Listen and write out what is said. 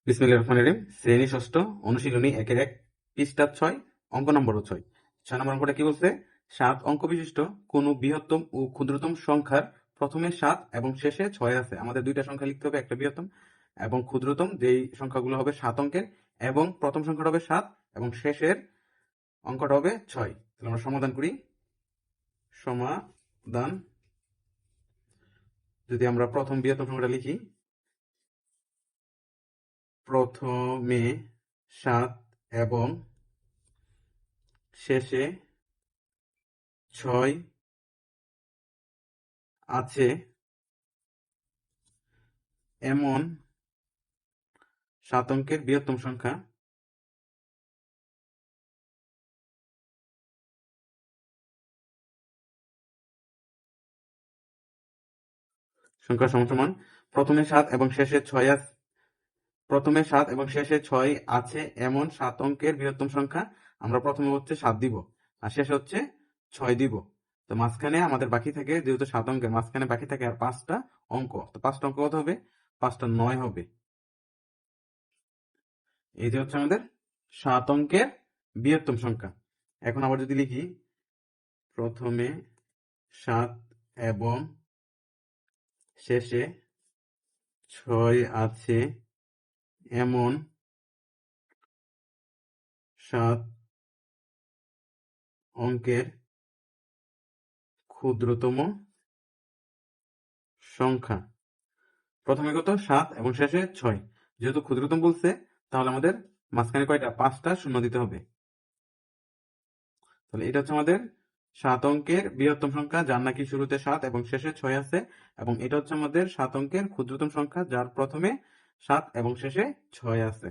বিসমিল্লাহির রহমানির রহিম। শ্রেণী ষষ্ঠ, অনুশীলনী 1-1, পৃষ্ঠা 6, অঙ্ক নম্বরও 6। 6 নম্বর অঙ্কটা কি বলছে? 7 অঙ্ক বিশিষ্ট কোন বৃহত্তম ও ক্ষুদ্রতম সংখ্যার প্রথমে 7 এবং শেষে 6 আছে। আমাদের দুইটা সংখ্যা লিখতে হবে, একটা বৃহত্তম এবং ক্ষুদ্রতম, যেই সংখ্যাগুলো হবে 7 অঙ্কের, এবং প্রথম সংখ্যাটা হবে 7 এবং শেষের অঙ্কটা হবে 6। তাহলে আমরা সমাধান করি। সমাধান, যদি আমরা প্রথম বৃহত্তম সংখ্যাটা লিখি, প্রথমে 7 এবং শেষে 6 আছে এমন 7 অঙ্কের বৃহত্তম সংখ্যা সমান প্রথমে 7 এবং শেষে 6 আছে, প্রথমে 7 এবং শেষে 6 আছে এমন 7 অঙ্কের বৃহত্তম সংখ্যা। আমরা প্রথমে হচ্ছে 7 দিব আর শেষে হচ্ছে 6 দিব। তো মাঝখানে আমাদের বাকি থাকে, যেহেতু 7 অঙ্কের মাঝখানে বাকি থাকে আর 5টা অঙ্ক। তো 5টা অঙ্ক কত হবে? 5টা 9 হবে। এই যে হচ্ছে আমাদের 7 অঙ্কের বৃহত্তম সংখ্যা। এখন আবার যদি লিখি, প্রথমে 7 এবং শেষে 6 আছে এমন 7 অঙ্কের ক্ষুদ্রতম সংখ্যা। প্রথমে কত? 7 এবং শেষে 6। যেহেতু ক্ষুদ্রতম বলছে, তাহলে আমাদের মাঝখানে কয়টা? 5টা শূন্য দিতে হবে। তাহলে এটা হচ্ছে আমাদের 7 অঙ্কের বৃহত্তম সংখ্যা, যার নাকি শুরুতে 7 এবং শেষে 6 আছে, এবং এটা হচ্ছে আমাদের 7 অঙ্কের ক্ষুদ্রতম সংখ্যা, যার প্রথমে 7 এবং শেষে 6 আছে।